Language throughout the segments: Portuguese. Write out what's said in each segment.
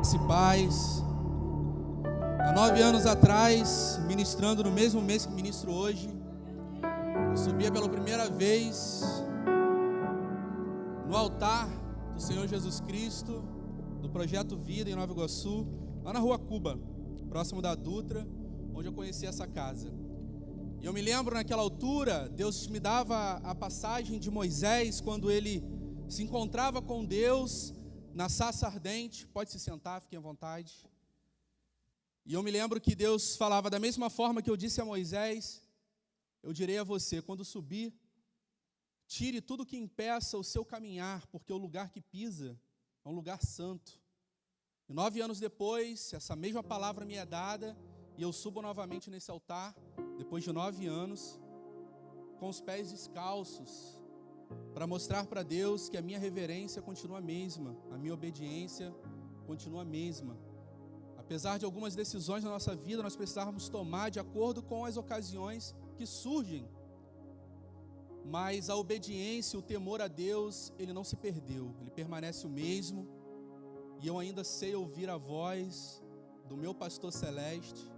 Graça e paz. Há 9 anos atrás, ministrando no mesmo mês que ministro hoje, eu subia pela primeira vez no altar do Senhor Jesus Cristo, do Projeto Vida em Nova Iguaçu, lá na Rua Cuba, próximo da Dutra, onde eu conheci essa casa. E eu me lembro, naquela altura, Deus me dava a passagem de Moisés, quando ele se encontrava com Deus na sarça ardente. Pode se sentar, fiquem à vontade. E eu me lembro que Deus falava da mesma forma que eu disse a Moisés: eu direi a você, quando subir, tire tudo que impeça o seu caminhar, porque o lugar que pisa é um lugar santo. E 9 anos depois, essa mesma palavra me é dada, e eu subo novamente nesse altar, depois de 9 anos, com os pés descalços, para mostrar para Deus que a minha reverência continua a mesma, a minha obediência continua a mesma. Apesar de algumas decisões na nossa vida nós precisarmos tomar de acordo com as ocasiões que surgem, mas a obediência, o temor a Deus, ele não se perdeu, ele permanece o mesmo, e eu ainda sei ouvir a voz do meu pastor celeste,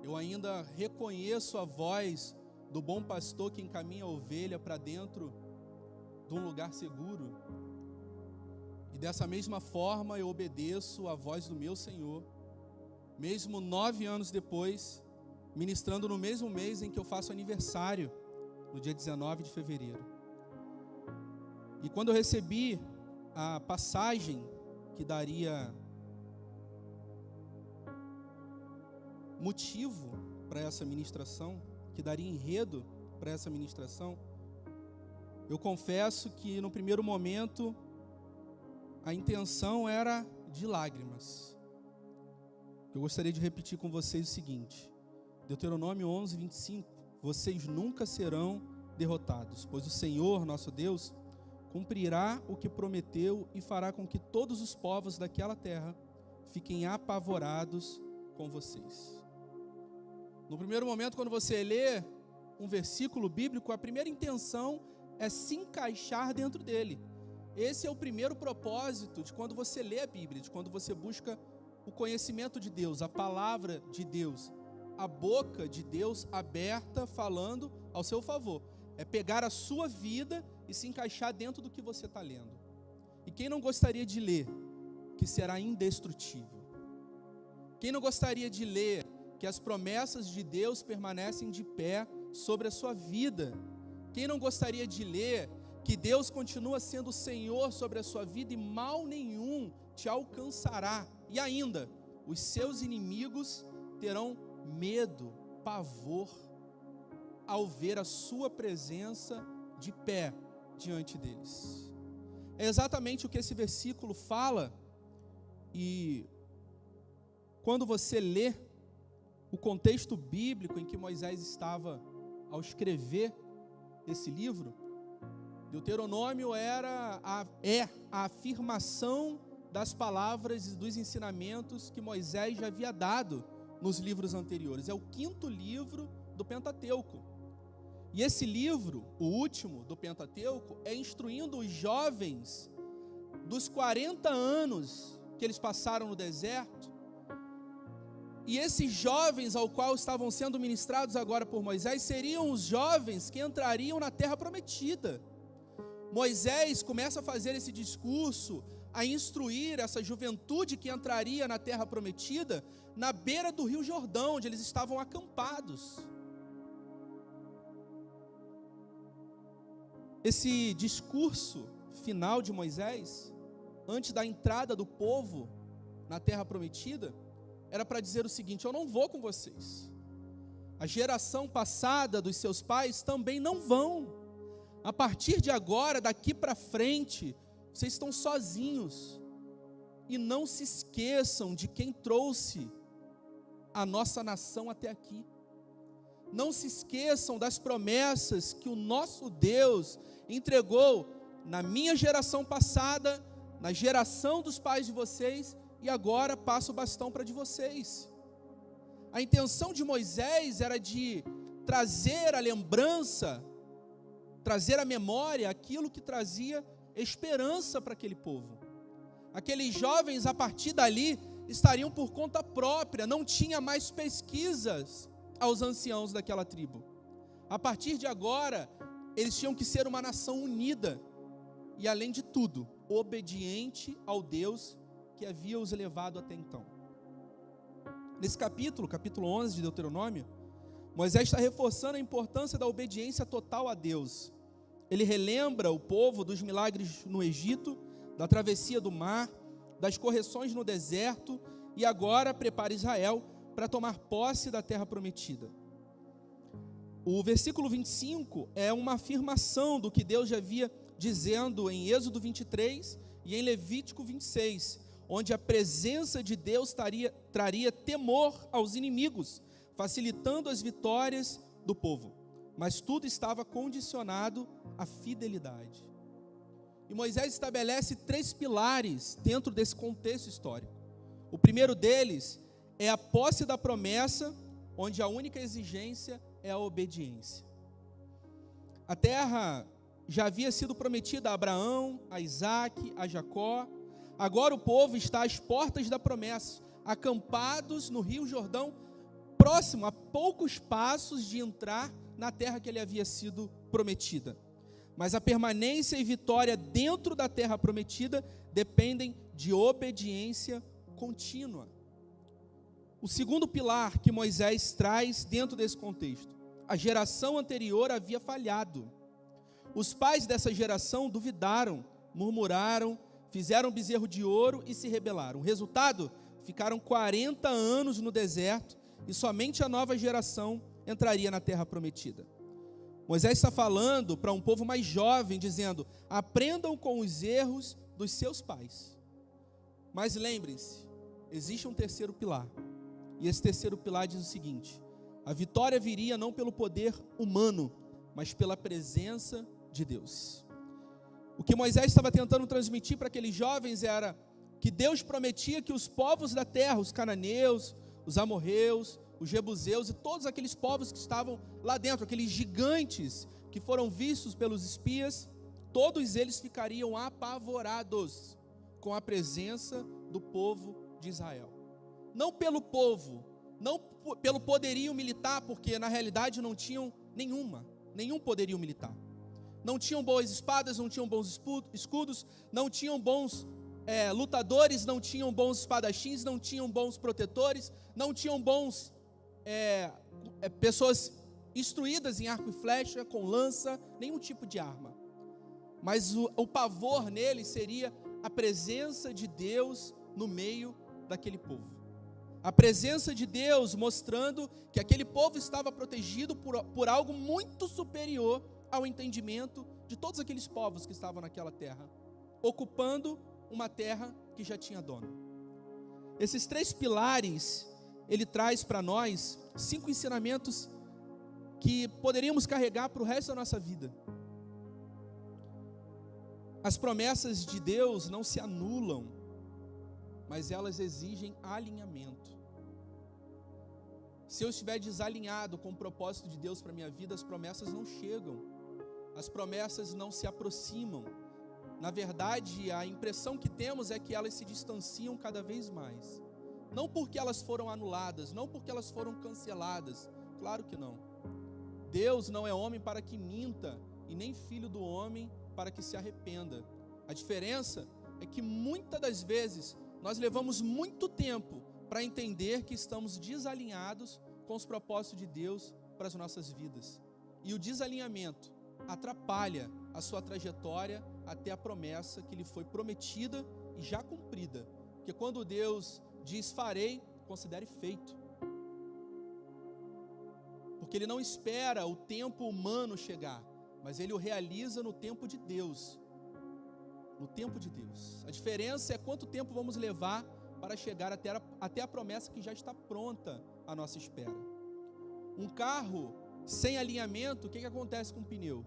eu ainda reconheço a voz do bom pastor que encaminha a ovelha para dentro de um lugar seguro, e dessa mesma forma eu obedeço a voz do meu Senhor, mesmo 9 anos depois, ministrando no mesmo mês em que eu faço aniversário, no dia 19 de fevereiro. E quando eu recebi a passagem que daria motivo para essa ministração, que daria enredo para essa ministração, eu confesso que no primeiro momento a intenção era de lágrimas. Eu gostaria de repetir com vocês o seguinte: Deuteronômio 11, 25: vocês nunca serão derrotados, pois o Senhor, nosso Deus, cumprirá o que prometeu e fará com que todos os povos daquela terra fiquem apavorados com vocês. No primeiro momento, quando você lê um versículo bíblico, a primeira intenção é se encaixar dentro dele. Esse é o primeiro propósito de quando você lê a Bíblia, de quando você busca o conhecimento de Deus, a palavra de Deus, a boca de Deus aberta, falando ao seu favor. É pegar a sua vida e se encaixar dentro do que você está lendo. E quem não gostaria de ler que será indestrutível? Quem não gostaria de ler que as promessas de Deus permanecem de pé sobre a sua vida? Quem não gostaria de ler que Deus continua sendo o Senhor sobre a sua vida e mal nenhum te alcançará? E ainda, os seus inimigos terão medo, pavor, ao ver a sua presença de pé diante deles. É exatamente o que esse versículo fala. E quando você lê o contexto bíblico em que Moisés estava ao escrever esse livro, Deuteronômio é a afirmação das palavras e dos ensinamentos que Moisés já havia dado nos livros anteriores. É o 5º livro do Pentateuco. E esse livro, o último do Pentateuco, é instruindo os jovens dos 40 anos que eles passaram no deserto. E esses jovens ao qual estavam sendo ministrados agora por Moisés seriam os jovens que entrariam na terra prometida. Moisés começa a fazer esse discurso, a instruir essa juventude que entraria na terra prometida na beira do rio Jordão, onde eles estavam acampados. Esse discurso final de Moisés, antes da entrada do povo na terra prometida, era para dizer o seguinte: eu não vou com vocês. A geração passada dos seus pais também não vão. A partir de agora, daqui para frente, vocês estão sozinhos. E não se esqueçam de quem trouxe a nossa nação até aqui. Não se esqueçam das promessas que o nosso Deus entregou na minha geração passada, na geração dos pais de vocês, e agora passa o bastão para de vocês. A intenção de Moisés era de trazer a lembrança, trazer à memória aquilo que trazia esperança para aquele povo. Aqueles jovens, a partir dali, estariam por conta própria, não tinha mais pesquisas aos anciãos daquela tribo. A partir de agora, eles tinham que ser uma nação unida e, além de tudo, obediente ao Deus que havia os levado até então. Nesse capítulo 11 de Deuteronômio, Moisés está reforçando a importância da obediência total a Deus. Ele relembra o povo dos milagres no Egito, da travessia do mar, das correções no deserto, e agora prepara Israel para tomar posse da terra prometida. O versículo 25 é uma afirmação do que Deus já havia dizendo em Êxodo 23 e em Levítico 26, onde a presença de Deus traria temor aos inimigos, facilitando as vitórias do povo. Mas tudo estava condicionado à fidelidade. E Moisés estabelece 3 pilares dentro desse contexto histórico. O primeiro deles é a posse da promessa, onde a única exigência é a obediência. A terra já havia sido prometida a Abraão, a Isaac, a Jacó. Agora o povo está às portas da promessa, acampados no Rio Jordão, próximo, a poucos passos de entrar na terra que lhe havia sido prometida. Mas a permanência e vitória dentro da terra prometida dependem de obediência contínua. O segundo pilar que Moisés traz dentro desse contexto: a geração anterior havia falhado. Os pais dessa geração duvidaram, murmuraram, fizeram bezerro de ouro e se rebelaram. O resultado? Ficaram 40 anos no deserto e somente a nova geração entraria na terra prometida. Moisés está falando para um povo mais jovem, dizendo: aprendam com os erros dos seus pais. Mas lembrem-se, existe um terceiro pilar. E esse terceiro pilar diz o seguinte: a vitória viria não pelo poder humano, mas pela presença de Deus. O que Moisés estava tentando transmitir para aqueles jovens era que Deus prometia que os povos da terra, os cananeus, os amorreus, os jebuseus e todos aqueles povos que estavam lá dentro, aqueles gigantes que foram vistos pelos espias, todos eles ficariam apavorados com a presença do povo de Israel. Não pelo povo, não pelo poderio militar, porque na realidade não tinham nenhum poderio militar. Não tinham boas espadas, não tinham bons escudos, não tinham bons lutadores, não tinham bons espadachins, não tinham bons protetores, não tinham bons pessoas instruídas em arco e flecha, com lança, nenhum tipo de arma. Mas o pavor neles seria a presença de Deus no meio daquele povo. A presença de Deus mostrando que aquele povo estava protegido por algo muito superior ao entendimento de todos aqueles povos que estavam naquela terra, ocupando uma terra que já tinha dono. Esses 3 pilares, ele traz para nós 5 ensinamentos que poderíamos carregar para o resto da nossa vida. As promessas de Deus não se anulam, mas elas exigem alinhamento. Se eu estiver desalinhado com o propósito de Deus para a minha vida, as promessas não chegam, as promessas não se aproximam. Na verdade, a impressão que temos é que elas se distanciam cada vez mais. Não porque elas foram anuladas, não porque elas foram canceladas, claro que não. Deus não é homem para que minta, e nem filho do homem para que se arrependa. A diferença é que muitas das vezes nós levamos muito tempo para entender que estamos desalinhados com os propósitos de Deus para as nossas vidas. E o desalinhamento atrapalha a sua trajetória até a promessa que lhe foi prometida e já cumprida. Porque quando Deus diz farei, considere feito. Porque Ele não espera o tempo humano chegar, mas Ele o realiza no tempo de Deus. No tempo de Deus. A diferença é quanto tempo vamos levar para chegar até a promessa que já está pronta à nossa espera. Um carro sem alinhamento, o que acontece com o pneu?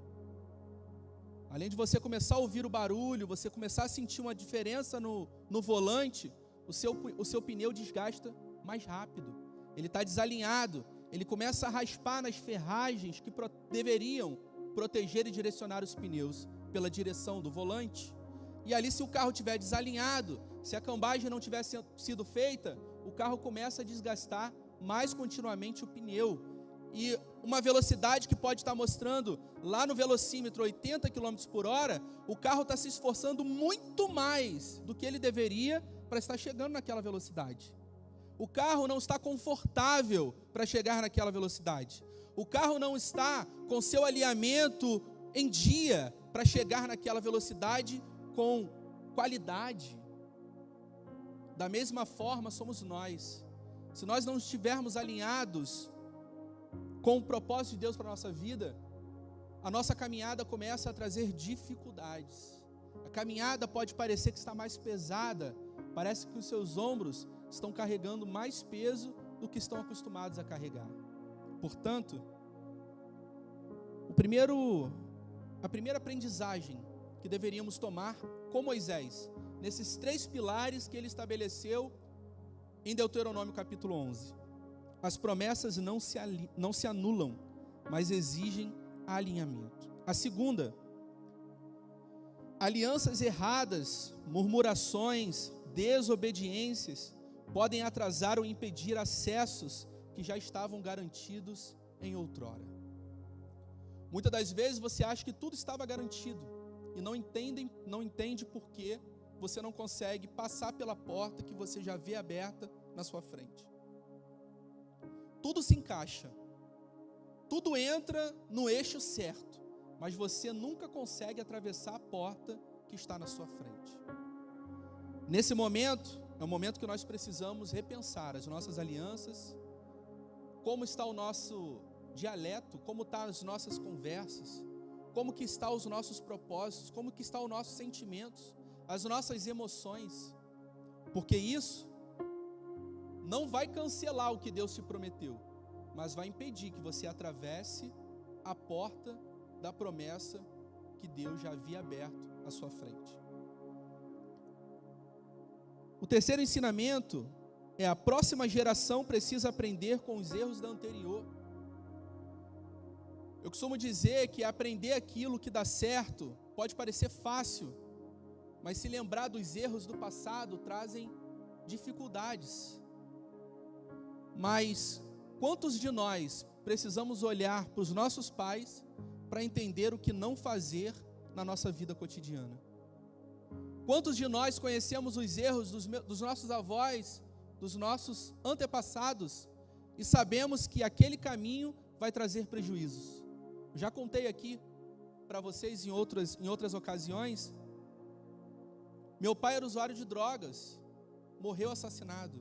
Além de você começar a ouvir o barulho, você começar a sentir uma diferença no volante, o seu pneu desgasta mais rápido. Ele está desalinhado, ele começa a raspar nas ferragens que deveriam proteger e direcionar os pneus pela direção do volante. E ali, se o carro estiver desalinhado, se a cambagem não tivesse sido feita, o carro começa a desgastar mais continuamente o pneu. E uma velocidade que pode estar mostrando lá no velocímetro 80 km por hora, o carro está se esforçando muito mais do que ele deveria para estar chegando naquela velocidade. O carro não está confortável para chegar naquela velocidade. O carro não está com seu alinhamento em dia para chegar naquela velocidade com qualidade. Da mesma forma somos nós. Se nós não estivermos alinhados com o propósito de Deus para a nossa vida, a nossa caminhada começa a trazer dificuldades. A caminhada pode parecer que está mais pesada, parece que os seus ombros estão carregando mais peso do que estão acostumados a carregar. Portanto, a primeira aprendizagem que deveríamos tomar com Moisés, nesses 3 pilares que ele estabeleceu em Deuteronômio capítulo 11. As promessas não se anulam, mas exigem alinhamento. A segunda, alianças erradas, murmurações, desobediências podem atrasar ou impedir acessos que já estavam garantidos em outrora. Muitas das vezes você acha que tudo estava garantido e não entende por que você não consegue passar pela porta que você já vê aberta na sua frente. Tudo se encaixa, tudo entra no eixo certo, mas você nunca consegue atravessar a porta que está na sua frente. Nesse momento, é o momento que nós precisamos repensar as nossas alianças, como está o nosso dialeto, como estão as nossas conversas, como que estão os nossos propósitos, como que estão os nossos sentimentos, as nossas emoções, porque isso não vai cancelar o que Deus te prometeu, mas vai impedir que você atravesse a porta da promessa que Deus já havia aberto à sua frente. O terceiro ensinamento é: a próxima geração precisa aprender com os erros da anterior. Eu costumo dizer que aprender aquilo que dá certo pode parecer fácil, mas se lembrar dos erros do passado trazem dificuldades. Mas quantos de nós precisamos olhar para os nossos pais para entender o que não fazer na nossa vida cotidiana? Quantos de nós conhecemos os erros dos nossos avós, dos nossos antepassados, e sabemos que aquele caminho vai trazer prejuízos? Já contei aqui para vocês em outras ocasiões. Meu pai era usuário de drogas, morreu assassinado.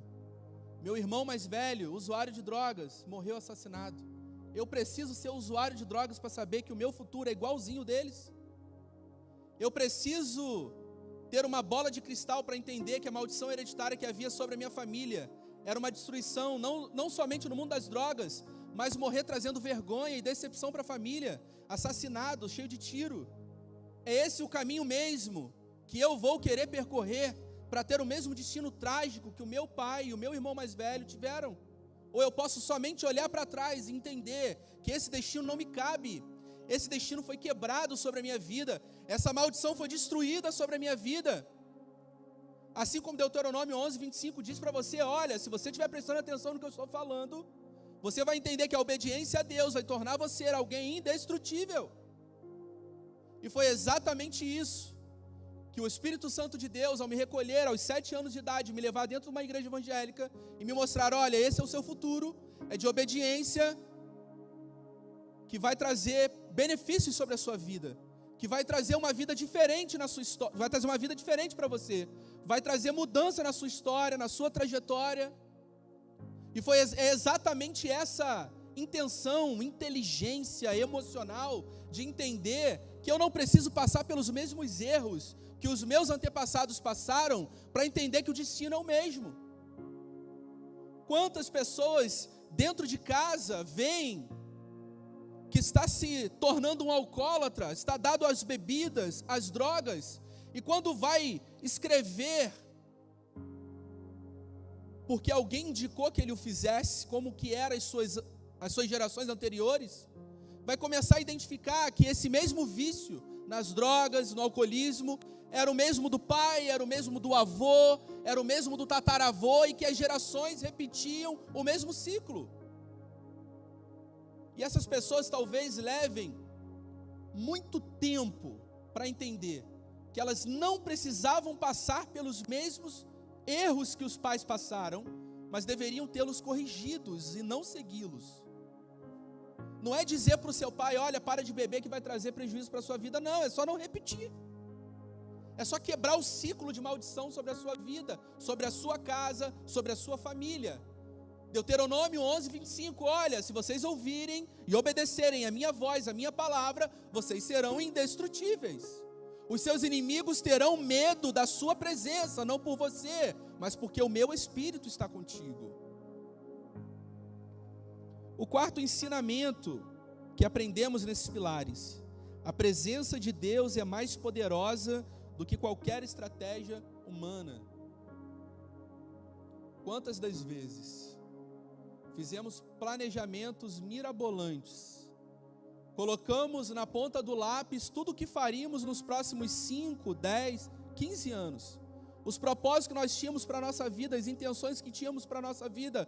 Meu irmão mais velho, usuário de drogas, morreu assassinado. Eu preciso ser usuário de drogas para saber que o meu futuro é igualzinho deles? Eu preciso ter uma bola de cristal para entender que a maldição hereditária que havia sobre a minha família era uma destruição, não somente no mundo das drogas, mas morrer trazendo vergonha e decepção para a família, assassinado, cheio de tiro. É esse o caminho mesmo que eu vou querer percorrer para ter o mesmo destino trágico que o meu pai e o meu irmão mais velho tiveram? Ou eu posso somente olhar para trás e entender que esse destino não me cabe, esse destino foi quebrado sobre a minha vida, essa maldição foi destruída sobre a minha vida? Assim como Deuteronômio 11:25 diz para você: olha, se você estiver prestando atenção no que eu estou falando, você vai entender que a obediência a Deus vai tornar você alguém indestrutível. E foi exatamente isso que o Espírito Santo de Deus, ao me recolher aos 7 anos de idade, me levar dentro de uma igreja evangélica e me mostrar: olha, esse é o seu futuro, é de obediência, que vai trazer benefícios sobre a sua vida, que vai trazer uma vida diferente na sua história, vai trazer uma vida diferente para você, vai trazer mudança na sua história, na sua trajetória. E foi exatamente essa intenção, inteligência emocional de entender que eu não preciso passar pelos mesmos erros que os meus antepassados passaram para entender que o destino é o mesmo. Quantas pessoas dentro de casa veem que está se tornando um alcoólatra, está dado às bebidas, às drogas, e quando vai escrever, porque alguém indicou que ele o fizesse, como que eram as suas gerações anteriores, vai começar a identificar que esse mesmo vício nas drogas, no alcoolismo, era o mesmo do pai, era o mesmo do avô, era o mesmo do tataravô, e que as gerações repetiam o mesmo ciclo. E essas pessoas talvez levem muito tempo para entender que elas não precisavam passar pelos mesmos erros que os pais passaram, mas deveriam tê-los corrigidos e não segui-los. Não é dizer para o seu pai: olha, para de beber que vai trazer prejuízo para a sua vida. Não, é só não repetir. É só quebrar o ciclo de maldição sobre a sua vida, sobre a sua casa, sobre a sua família. Deuteronômio 11:25, olha, se vocês ouvirem e obedecerem a minha voz, a minha palavra, vocês serão indestrutíveis. Os seus inimigos terão medo da sua presença, não por você, mas porque o meu Espírito está contigo. O quarto ensinamento que aprendemos nesses pilares: a presença de Deus é mais poderosa do que qualquer estratégia humana. Quantas das vezes fizemos planejamentos mirabolantes, colocamos na ponta do lápis tudo o que faríamos nos próximos 5, 10, 15 anos, os propósitos que nós tínhamos para a nossa vida, as intenções que tínhamos para a nossa vida,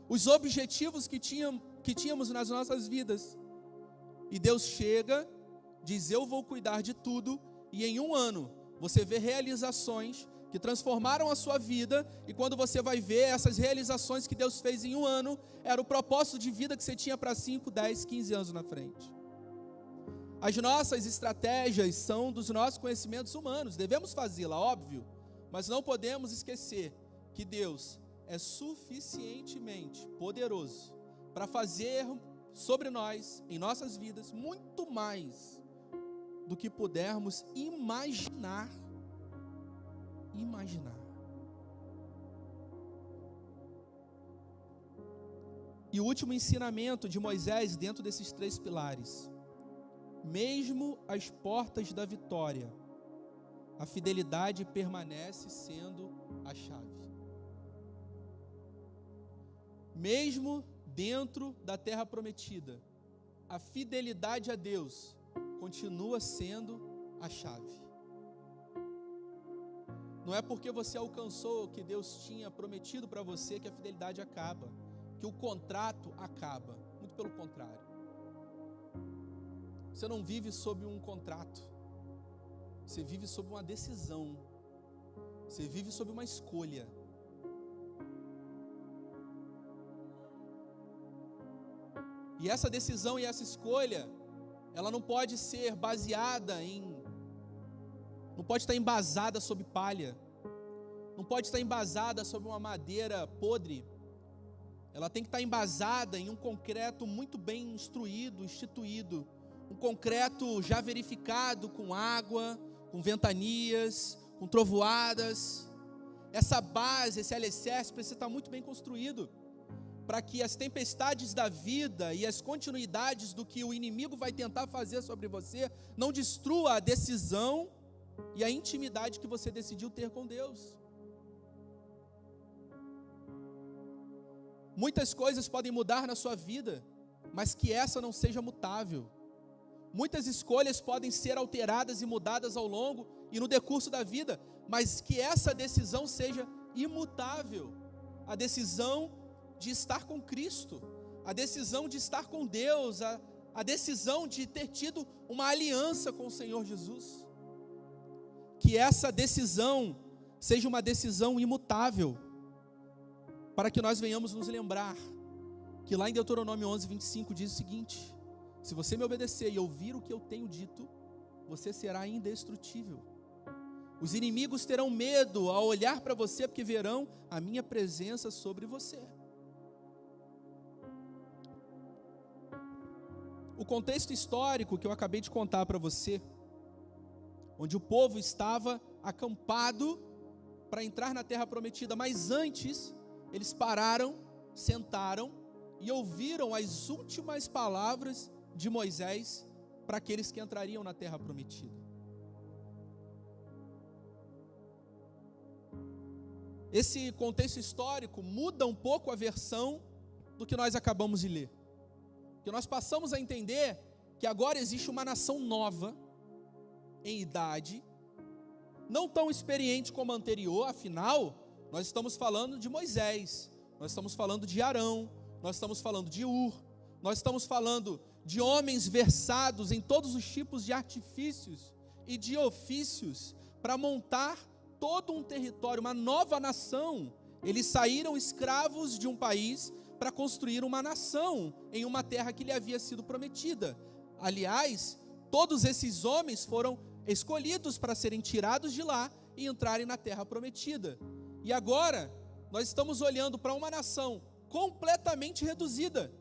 os objetivos que tínhamos nas nossas vidas, e Deus chega, diz: eu vou cuidar de tudo, e em um ano você vê realizações que transformaram a sua vida, e quando você vai ver essas realizações que Deus fez em um ano, era o propósito de vida que você tinha para 5, 10, 15 anos na frente. As nossas estratégias são dos nossos conhecimentos humanos, devemos fazê-la, óbvio, mas não podemos esquecer que Deus é suficientemente poderoso para fazer sobre nós, em nossas vidas, muito mais do que pudermos imaginar. E o último ensinamento de Moisés dentro desses 3 pilares: mesmo às portas da vitória, a fidelidade permanece sendo a chave. Mesmo dentro da terra prometida, a fidelidade a Deus continua sendo a chave. Não é porque você alcançou o que Deus tinha prometido para você que a fidelidade acaba, que o contrato acaba. Muito pelo contrário. Você não vive sob um contrato, você vive sob uma decisão, você vive sob uma escolha. E essa decisão e essa escolha, ela não pode ser baseada não pode estar embasada sobre palha, não pode estar embasada sobre uma madeira podre. Ela tem que estar embasada em um concreto muito bem instruído, instituído, um concreto já verificado com água, com ventanias, com trovoadas. Essa base, esse alicerce precisa estar muito bem construído, para que as tempestades da vida e as continuidades do que o inimigo vai tentar fazer sobre você não destrua a decisão e a intimidade que você decidiu ter com Deus. Muitas coisas podem mudar na sua vida, mas que essa não seja mutável. Muitas escolhas podem ser alteradas e mudadas ao longo e no decurso da vida, mas que essa decisão seja imutável. A decisão de estar com Cristo, a decisão de estar com Deus, a decisão de ter tido uma aliança com o Senhor Jesus. Que essa decisão seja uma decisão imutável, para que nós venhamos nos lembrar que lá em Deuteronômio 11:25 diz o seguinte: se você me obedecer e ouvir o que eu tenho dito, você será indestrutível. Os inimigos terão medo ao olhar para você, porque verão a minha presença sobre você. O contexto histórico que eu acabei de contar para você, onde o povo estava acampado para entrar na terra prometida, mas antes eles pararam, sentaram e ouviram as últimas palavras de Moisés para aqueles que entrariam na terra prometida. Esse contexto histórico muda um pouco a versão do que nós acabamos de ler, porque nós passamos a entender que agora existe uma nação nova em idade, não tão experiente como a anterior, afinal, nós estamos falando de Moisés, nós estamos falando de Arão, nós estamos falando de Ur, nós estamos falando de homens versados em todos os tipos de artifícios e de ofícios para montar todo um território, uma nova nação. Eles saíram escravos de um país para construir uma nação em uma terra que lhe havia sido prometida. Aliás, todos esses homens foram escolhidos para serem tirados de lá e entrarem na terra prometida. E agora, nós estamos olhando para uma nação completamente reduzida.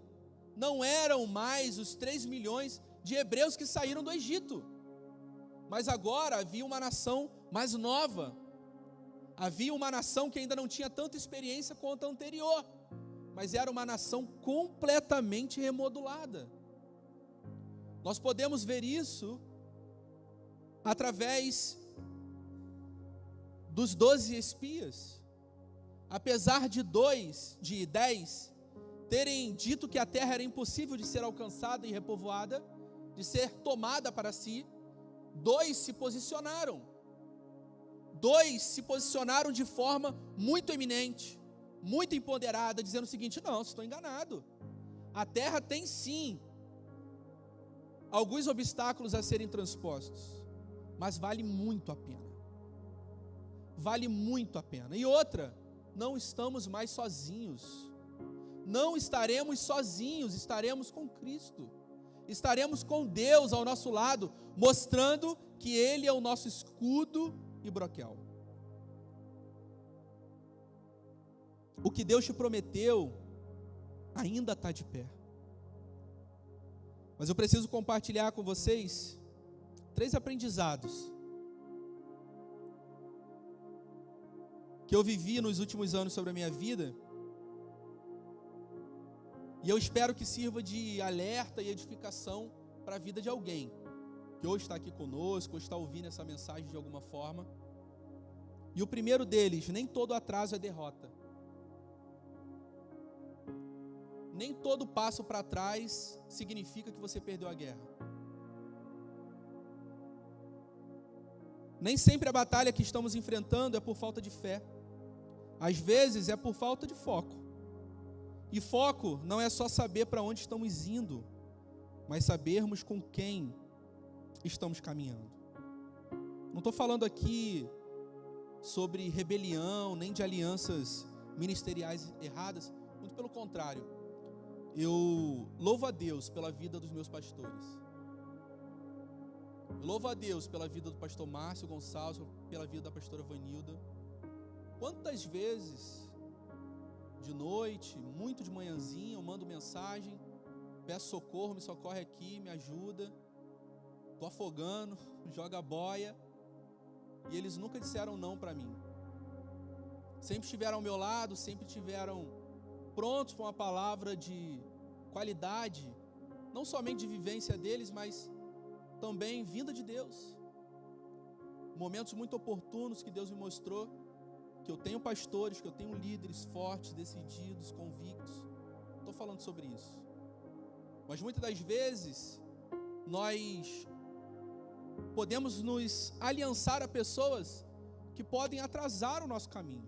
Não eram mais os 3 milhões de hebreus que saíram do Egito, mas agora havia uma nação mais nova, havia uma nação que ainda não tinha tanta experiência quanto a anterior, mas era uma nação completamente remodulada. Nós podemos ver isso através dos 12 espias. Apesar de 10 terem dito que a terra era impossível de ser alcançada e repovoada, de ser tomada para si, 2 se posicionaram. 2 se posicionaram de forma muito eminente, muito empoderada, dizendo o seguinte: não, estou enganado. A terra tem sim alguns obstáculos a serem transpostos, mas vale muito a pena. Vale muito a pena. E outra, não estamos mais sozinhos. Não estaremos sozinhos, estaremos com Cristo. Estaremos com Deus ao nosso lado, mostrando que Ele é o nosso escudo e broquel. O que Deus te prometeu ainda está de pé. Mas eu preciso compartilhar com vocês 3 aprendizados que eu vivi nos últimos anos sobre a minha vida, e eu espero que sirva de alerta e edificação para a vida de alguém que hoje está aqui conosco, ou está ouvindo essa mensagem de alguma forma. E o primeiro deles: nem todo atraso é derrota. Nem todo passo para trás significa que você perdeu a guerra. Nem sempre a batalha que estamos enfrentando é por falta de fé. Às vezes é por falta de foco. E foco não é só saber para onde estamos indo, mas sabermos com quem estamos caminhando. Não estou falando aqui sobre rebelião, nem de alianças ministeriais erradas, muito pelo contrário. Eu louvo a Deus pela vida dos meus pastores. Eu louvo a Deus pela vida do pastor Márcio Gonçalves, pela vida da pastora Vanilda. Quantas vezes, de noite, muito de manhãzinha, eu mando mensagem, peço socorro, me socorre aqui, me ajuda, estou afogando, joga a boia, e eles nunca disseram não para mim. Sempre estiveram ao meu lado, sempre estiveram prontos para uma palavra de qualidade, não somente de vivência deles, mas também vinda de Deus. Momentos muito oportunos que Deus me mostrou que eu tenho pastores, que eu tenho líderes fortes, decididos, convictos. Estou falando sobre isso. Mas muitas das vezes nós podemos nos aliançar a pessoas que podem atrasar o nosso caminho,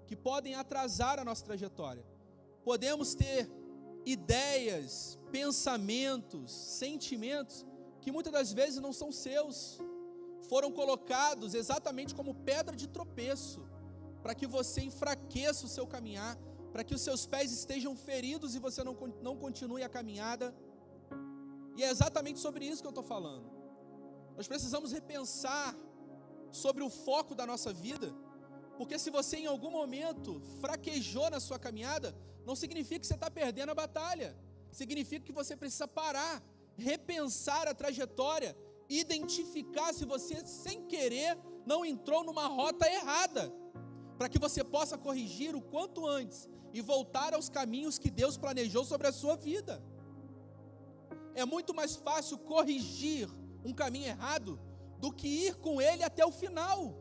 que podem atrasar a nossa trajetória. Podemos ter ideias, pensamentos, sentimentos que muitas das vezes não são seus, foram colocados exatamente como pedra de tropeço, para que você enfraqueça o seu caminhar, para que os seus pés estejam feridos e você não continue a caminhada. E é exatamente sobre isso que eu estou falando. Nós precisamos repensar sobre o foco da nossa vida, porque se você em algum momento fraquejou na sua caminhada, não significa que você está perdendo a batalha, significa que você precisa parar, repensar a trajetória, identificar se você sem querer não entrou numa rota errada, para que você possa corrigir o quanto antes e voltar aos caminhos que Deus planejou sobre a sua vida. É muito mais fácil corrigir um caminho errado do que ir com ele até o final.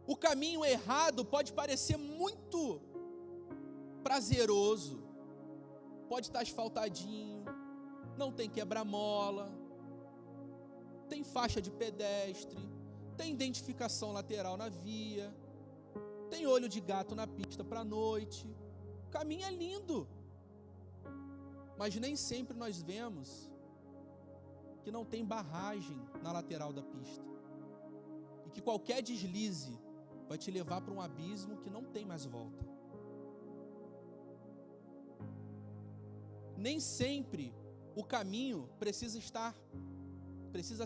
O caminho errado pode parecer muito prazeroso, pode estar asfaltadinho, não tem quebra-mola, tem faixa de pedestre, tem identificação lateral na via, tem olho de gato na pista para a noite. O caminho é lindo, mas nem sempre nós vemos que não tem barragem na lateral da pista e que qualquer deslize vai te levar para um abismo que não tem mais volta. Nem sempre o caminho precisa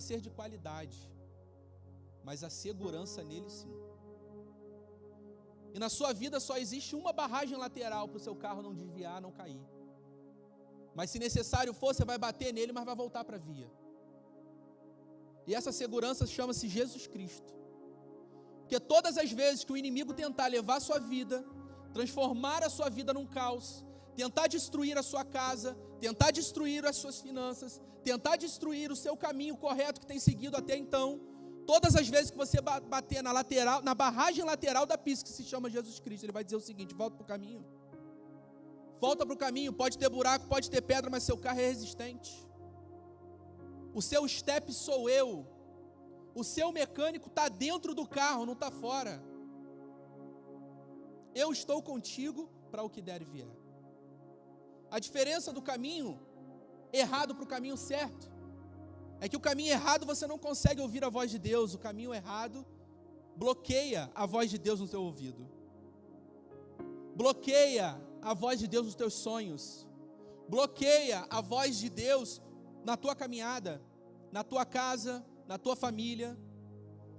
ser de qualidade, mas a segurança nele sim. E na sua vida só existe uma barragem lateral para o seu carro não desviar, não cair. Mas se necessário for, você vai bater nele, mas vai voltar para a via. E essa segurança chama-se Jesus Cristo. Porque todas as vezes que o inimigo tentar levar a sua vida, transformar a sua vida num caos, tentar destruir a sua casa, tentar destruir as suas finanças, tentar destruir o seu caminho correto que tem seguido até então, todas as vezes que você bater na lateral, na barragem lateral da pista, que se chama Jesus Cristo, ele vai dizer o seguinte: volta para o caminho. Volta para o caminho, pode ter buraco, pode ter pedra, mas seu carro é resistente. O seu step sou eu. O seu mecânico está dentro do carro, não está fora. Eu estou contigo para o que der e vier. A diferença do caminho errado para o caminho certo é que o caminho errado você não consegue ouvir a voz de Deus. O caminho errado bloqueia a voz de Deus no teu ouvido. Bloqueia a voz de Deus nos teus sonhos. Bloqueia a voz de Deus na tua caminhada, na tua casa, na tua família.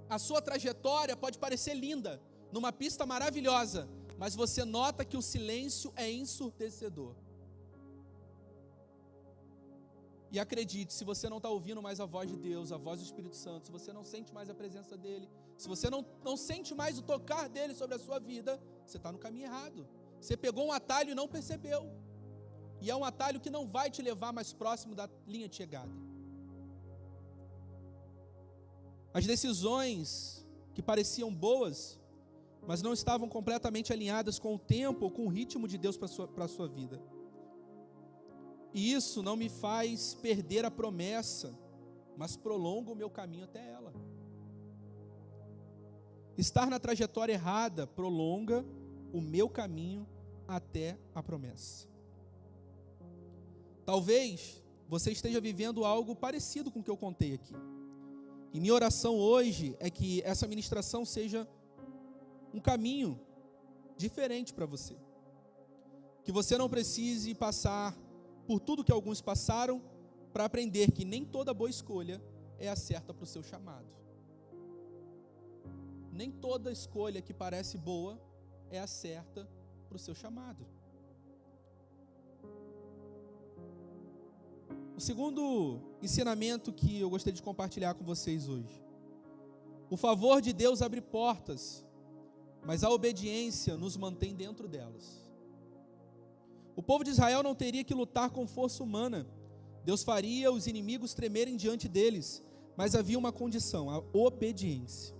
A sua trajetória pode parecer linda, numa pista maravilhosa, mas você nota que o silêncio é ensurdecedor. E acredite, se você não está ouvindo mais a voz de Deus, a voz do Espírito Santo, se você não sente mais a presença dEle, se você não sente mais o tocar dEle sobre a sua vida, você está no caminho errado. Você pegou um atalho e não percebeu. E é um atalho que não vai te levar mais próximo da linha de chegada. As decisões que pareciam boas, mas não estavam completamente alinhadas com o tempo ou com o ritmo de Deus para a sua vida. E isso não me faz perder a promessa, mas prolonga o meu caminho até ela. Estar na trajetória errada prolonga o meu caminho até a promessa. Talvez você esteja vivendo algo parecido com o que eu contei aqui. E minha oração hoje é que essa ministração seja um caminho diferente para você. Que você não precise passar por tudo que alguns passaram para aprender que nem toda boa escolha é a certa para o seu chamado. Nem toda escolha que parece boa é a certa para o seu chamado. O segundo ensinamento que eu gostaria de compartilhar com vocês hoje. O favor de Deus abre portas, mas a obediência nos mantém dentro delas. O povo de Israel não teria que lutar com força humana. Deus faria os inimigos tremerem diante deles, mas havia uma condição, a obediência.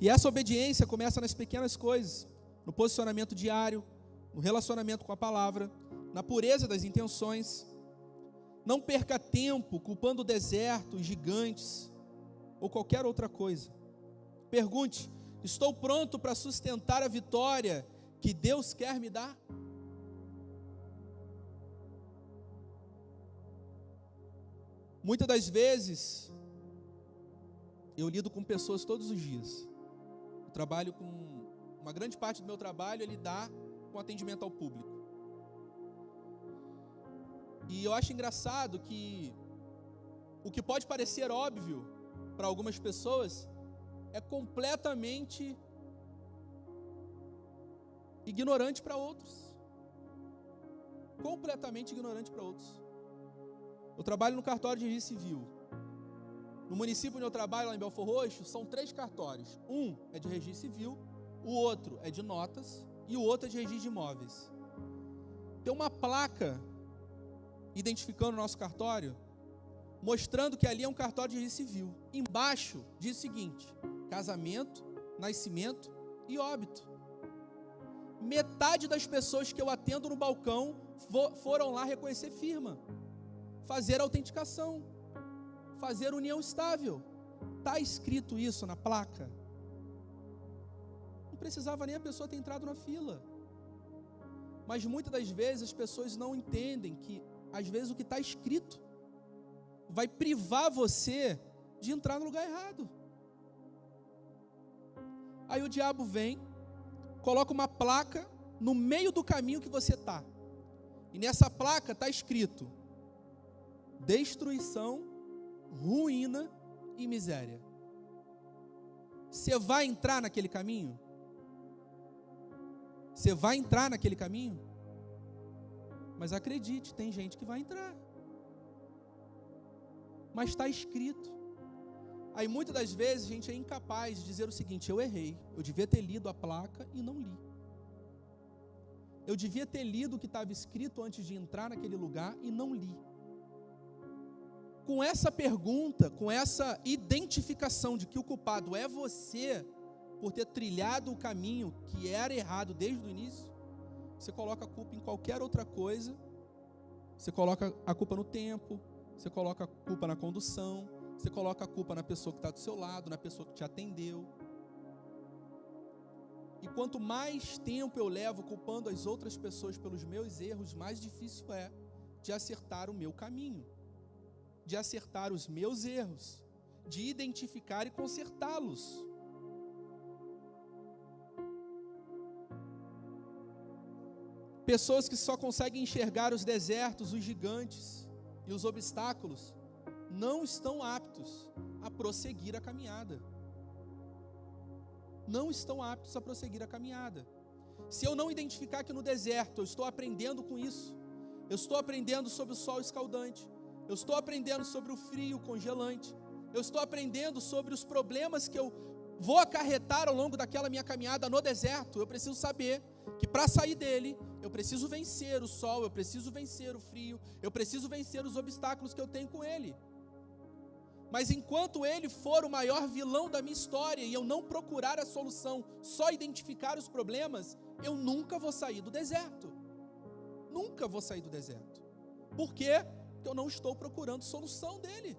E essa obediência começa nas pequenas coisas, no posicionamento diário, no relacionamento com a palavra, na pureza das intenções. Não perca tempo culpando o deserto, os gigantes ou qualquer outra coisa. Pergunte: estou pronto para sustentar a vitória que Deus quer me dar? Muitas das vezes, eu lido com pessoas todos os dias. Eu trabalho com, uma grande parte do meu trabalho é lidar com atendimento ao público. E eu acho engraçado que o que pode parecer óbvio para algumas pessoas é completamente ignorante para outros. Completamente ignorante para outros. Eu trabalho no cartório de registro civil. No município onde eu trabalho, lá em Belfor Roxo, são 3 cartórios. Um é de registro civil, o outro é de notas e o outro é de registro de imóveis. Tem uma placa identificando o nosso cartório, mostrando que ali é um cartório de registro civil. Embaixo diz o seguinte: casamento, nascimento e óbito. Metade das pessoas que eu atendo no balcão foram lá reconhecer firma, fazer autenticação, fazer união estável. está escrito isso na placa, não precisava nem a pessoa ter entrado na fila. Mas muitas das vezes as pessoas não entendem que, às vezes, o que está escrito vai privar você de entrar no lugar errado. Aí o diabo vem, coloca uma placa no meio do caminho que você está. E nessa placa está escrito: destruição, ruína e miséria. Você vai entrar naquele caminho? Você vai entrar naquele caminho? Mas acredite, tem gente que vai entrar. Mas está escrito. Aí muitas das vezes a gente é incapaz de dizer o seguinte: eu errei, eu devia ter lido a placa e não li. Eu devia ter lido o que estava escrito antes de entrar naquele lugar e não li. Com essa pergunta, com essa identificação de que o culpado é você, por ter trilhado o caminho que era errado desde o início, você coloca a culpa em qualquer outra coisa. Você coloca a culpa no tempo, você coloca a culpa na condução, você coloca a culpa na pessoa que está do seu lado, na pessoa que te atendeu. E quanto mais tempo eu levo culpando as outras pessoas pelos meus erros, mais difícil é de acertar o meu caminho, de acertar os meus erros, de identificar e consertá-los. Pessoas que só conseguem enxergar os desertos, os gigantes e os obstáculos, não estão aptos a prosseguir a caminhada. Não estão aptos a prosseguir a caminhada. Se eu não identificar que no deserto eu estou aprendendo com isso, eu estou aprendendo sobre o sol escaldante, eu estou aprendendo sobre o frio congelante, eu estou aprendendo sobre os problemas que eu vou acarretar ao longo daquela minha caminhada no deserto, eu preciso saber que para sair dele, eu preciso vencer o sol, eu preciso vencer o frio, eu preciso vencer os obstáculos que eu tenho com ele. Mas enquanto ele for o maior vilão da minha história e eu não procurar a solução, só identificar os problemas, eu nunca vou sair do deserto. Nunca vou sair do deserto. Por quê? Porque eu não estou procurando solução dele.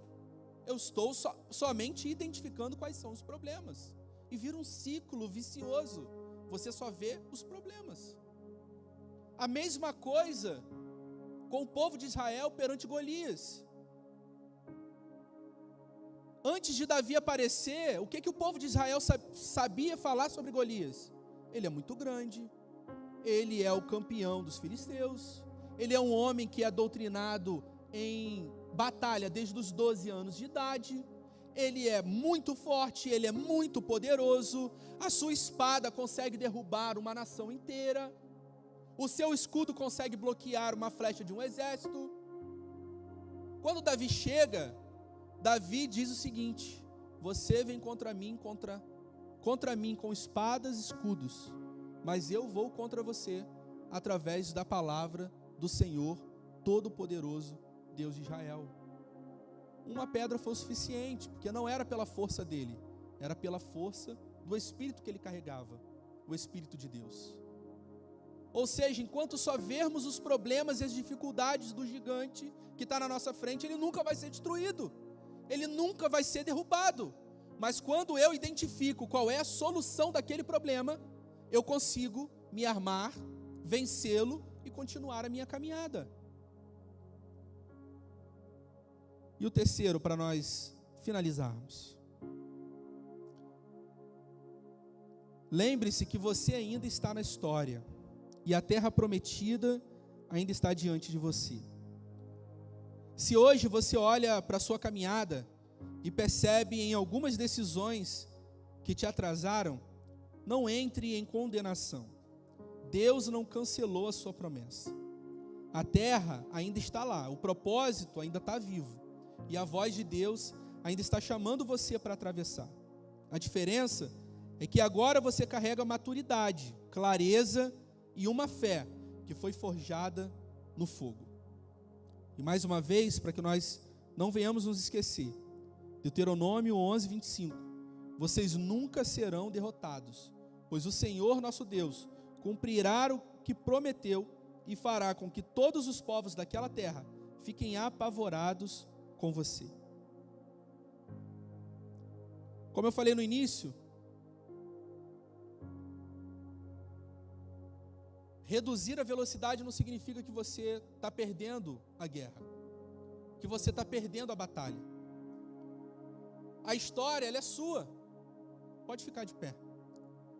Eu estou somente identificando quais são os problemas. E vira um ciclo vicioso. Você só vê os problemas. A mesma coisa com o povo de Israel perante Golias. Antes de Davi aparecer, o que o povo de Israel sabia falar sobre Golias? Ele é muito grande, ele é o campeão dos filisteus, ele é um homem que é doutrinado em batalha desde os 12 anos de idade, ele é muito forte, ele é muito poderoso, a sua espada consegue derrubar uma nação inteira, o seu escudo consegue bloquear uma flecha de um exército. Quando Davi chega, Davi diz o seguinte: você vem contra mim com espadas e escudos, mas eu vou contra você através da palavra do Senhor Todo-Poderoso, Deus de Israel. Uma pedra foi o suficiente, porque não era pela força dele, era pela força do Espírito que ele carregava, o Espírito de Deus. Ou seja, enquanto só vermos os problemas e as dificuldades do gigante que está na nossa frente, ele nunca vai ser destruído, ele nunca vai ser derrubado. Mas quando eu identifico qual é a solução daquele problema, eu consigo me armar, vencê-lo e continuar a minha caminhada. E o terceiro, para nós finalizarmos. Lembre-se que você ainda está na história e a terra prometida ainda está diante de você. Se hoje você olha para a sua caminhada e percebe em algumas decisões que te atrasaram, não entre em condenação. Deus não cancelou a sua promessa. A terra ainda está lá, o propósito ainda está vivo. E a voz de Deus ainda está chamando você para atravessar. A diferença é que agora você carrega maturidade, clareza e uma fé que foi forjada no fogo. E mais uma vez, para que nós não venhamos nos esquecer, Deuteronômio 11, 25. Vocês nunca serão derrotados, pois o Senhor nosso Deus cumprirá o que prometeu e fará com que todos os povos daquela terra fiquem apavorados com você. Como eu falei no início, reduzir a velocidade não significa que você está perdendo a guerra, que você está perdendo a batalha. A história, ela é sua. Pode ficar de pé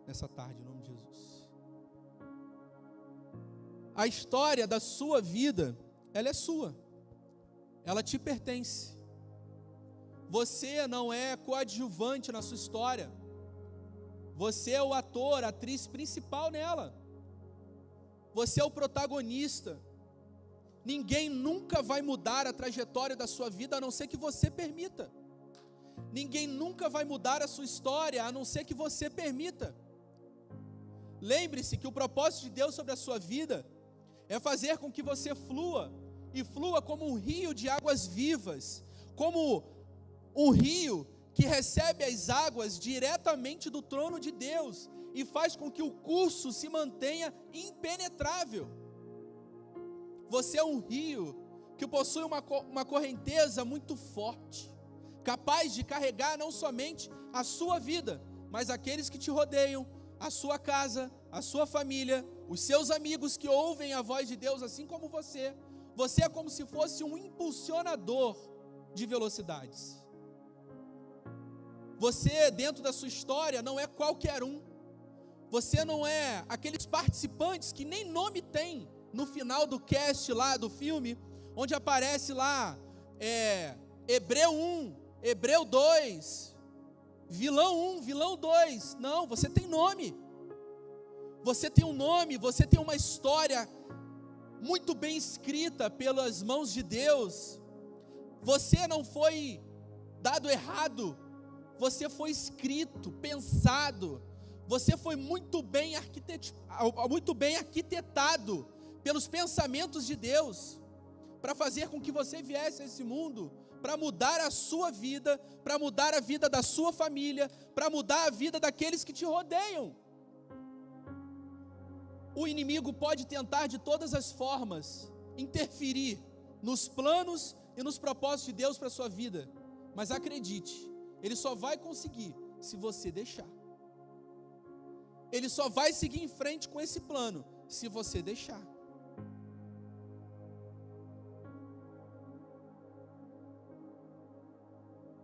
nessa tarde, em nome de Jesus. A história da sua vida, ela é sua. Ela te pertence. Você não é coadjuvante na sua história. Você é o ator, a atriz principal nela. Você é o protagonista. Ninguém nunca vai mudar a trajetória da sua vida, a não ser que você permita. Ninguém nunca vai mudar a sua história, a não ser que você permita. Lembre-se que o propósito de Deus sobre a sua vida é fazer com que você flua, e flua como um rio de águas vivas, como um rio que recebe as águas diretamente do trono de Deus, e faz com que o curso se mantenha impenetrável. Você é um rio que possui uma correnteza muito forte, capaz de carregar não somente a sua vida, mas aqueles que te rodeiam, a sua casa, a sua família, os seus amigos que ouvem a voz de Deus, assim como você. Você é como se fosse um impulsionador de velocidades. Você, dentro da sua história, não é qualquer um. Você não é aqueles participantes que nem nome tem no final do cast lá do filme, onde aparece lá, Hebreu 1, Hebreu 2, vilão 1, vilão 2. Não, você tem nome. Você tem um nome, você tem uma história muito bem escrita pelas mãos de Deus. Você não foi dado errado, você foi escrito, pensado, você foi muito bem arquitetado pelos pensamentos de Deus, para fazer com que você viesse a esse mundo, para mudar a sua vida, para mudar a vida da sua família, para mudar a vida daqueles que te rodeiam. O inimigo pode tentar de todas as formas interferir nos planos e nos propósitos de Deus para a sua vida, mas acredite, ele só vai conseguir se você deixar. Ele só vai seguir em frente com esse plano se você deixar.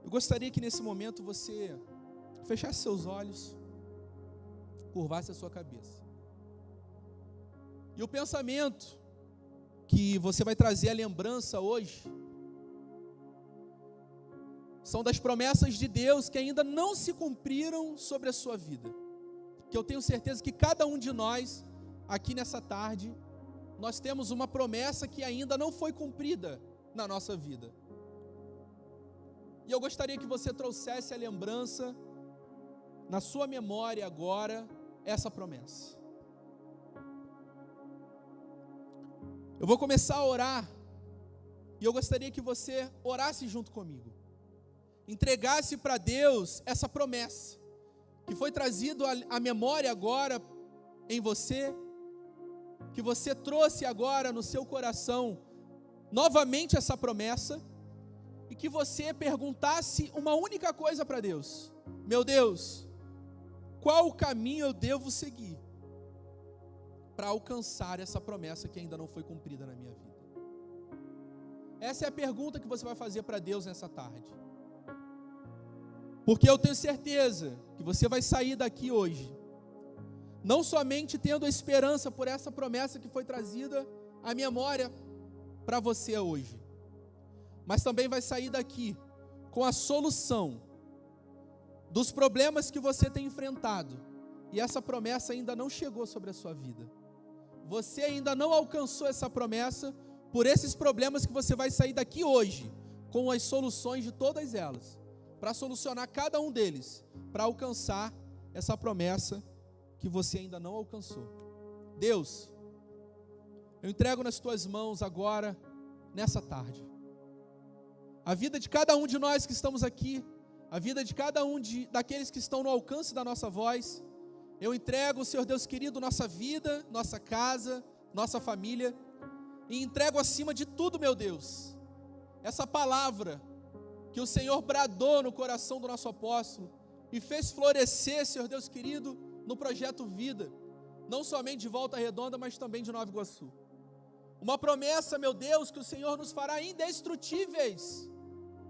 Eu gostaria que nesse momento você fechasse seus olhos, curvasse a sua cabeça. E o pensamento que você vai trazer à lembrança hoje são das promessas de Deus que ainda não se cumpriram sobre a sua vida. Que eu tenho certeza que cada um de nós, aqui nessa tarde, nós temos uma promessa que ainda não foi cumprida na nossa vida. E eu gostaria que você trouxesse a lembrança, na sua memória agora, essa promessa. Eu vou começar a orar, e eu gostaria que você orasse junto comigo. Entregasse para Deus essa promessa, que foi trazido à memória agora em você, que você trouxe agora no seu coração, novamente essa promessa, e que você perguntasse uma única coisa para Deus: meu Deus, qual o caminho eu devo seguir para alcançar essa promessa que ainda não foi cumprida na minha vida? Essa é a pergunta que você vai fazer para Deus nessa tarde. Porque eu tenho certeza que você vai sair daqui hoje, não somente tendo a esperança por essa promessa que foi trazida à memória para você hoje, mas também vai sair daqui com a solução dos problemas que você tem enfrentado, e essa promessa ainda não chegou sobre a sua vida. Você ainda não alcançou essa promessa por esses problemas que você vai sair daqui hoje, com as soluções de todas elas, para solucionar cada um deles, para alcançar essa promessa que você ainda não alcançou. Deus, eu entrego nas tuas mãos agora, nessa tarde, a vida de cada um de nós que estamos aqui, a vida de cada um daqueles que estão no alcance da nossa voz. Eu entrego, Senhor Deus querido, nossa vida, nossa casa, nossa família, e entrego acima de tudo, meu Deus, essa palavra que o Senhor bradou no coração do nosso apóstolo, e fez florescer, Senhor Deus querido, no projeto Vida, não somente de Volta Redonda, mas também de Nova Iguaçu. Uma promessa, meu Deus, que o Senhor nos fará indestrutíveis,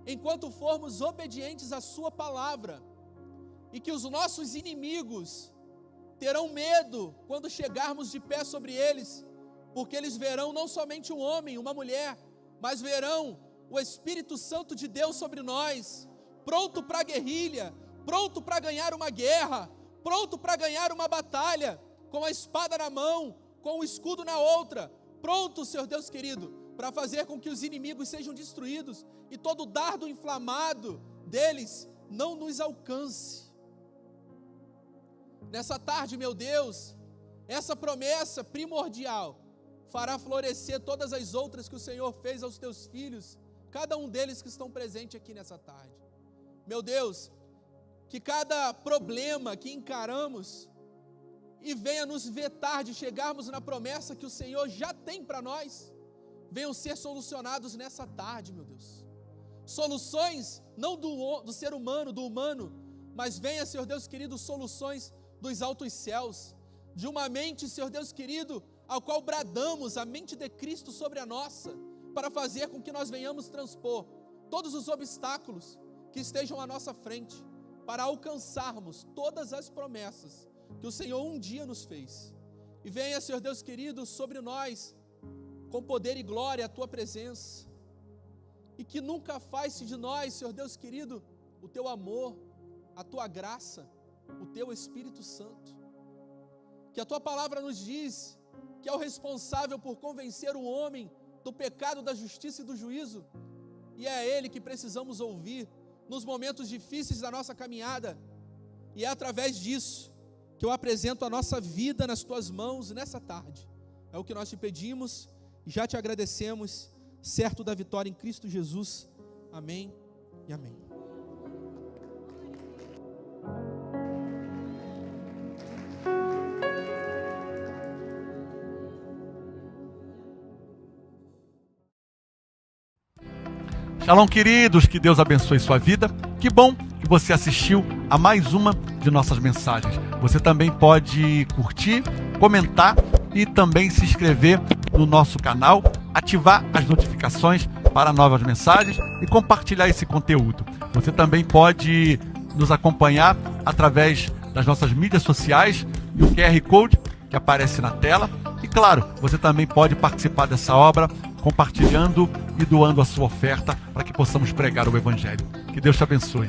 enquanto formos obedientes à sua palavra, e que os nossos inimigos terão medo quando chegarmos de pé sobre eles, porque eles verão não somente um homem, uma mulher, mas verão o Espírito Santo de Deus sobre nós, pronto para a guerrilha, pronto para ganhar uma guerra, pronto para ganhar uma batalha, com a espada na mão, com o escudo na outra, pronto, Senhor Deus querido, para fazer com que os inimigos sejam destruídos e todo dardo inflamado deles não nos alcance. Nessa tarde, meu Deus, essa promessa primordial fará florescer todas as outras que o Senhor fez aos teus filhos, cada um deles que estão presentes aqui nessa tarde. Meu Deus, que cada problema que encaramos e venha nos vetar de chegarmos na promessa que o Senhor já tem para nós, venham ser solucionados nessa tarde, meu Deus. Soluções não do ser humano, do humano, mas venha, Senhor Deus querido, soluções dos altos céus, de uma mente, Senhor Deus querido, ao qual bradamos a mente de Cristo sobre a nossa, para fazer com que nós venhamos transpor todos os obstáculos que estejam à nossa frente, para alcançarmos todas as promessas que o Senhor um dia nos fez. E venha, Senhor Deus querido, sobre nós, com poder e glória, a tua presença, e que nunca afaste de nós, Senhor Deus querido, o teu amor, a tua graça, o teu Espírito Santo. Que a tua palavra nos diz que é o responsável por convencer o homem do pecado, da justiça e do juízo, e é a ele que precisamos ouvir nos momentos difíceis da nossa caminhada, e é através disso que eu apresento a nossa vida nas tuas mãos nessa tarde. É o que nós te pedimos e já te agradecemos, certo da vitória em Cristo Jesus. Amém e amém. Shalom, queridos, que Deus abençoe sua vida. Que bom que você assistiu a mais uma de nossas mensagens. Você também pode curtir, comentar e também se inscrever no nosso canal, ativar as notificações para novas mensagens e compartilhar esse conteúdo. Você também pode nos acompanhar através das nossas mídias sociais e o QR Code que aparece na tela. E claro, você também pode participar dessa obra compartilhando e doando a sua oferta para que possamos pregar o Evangelho. Que Deus te abençoe.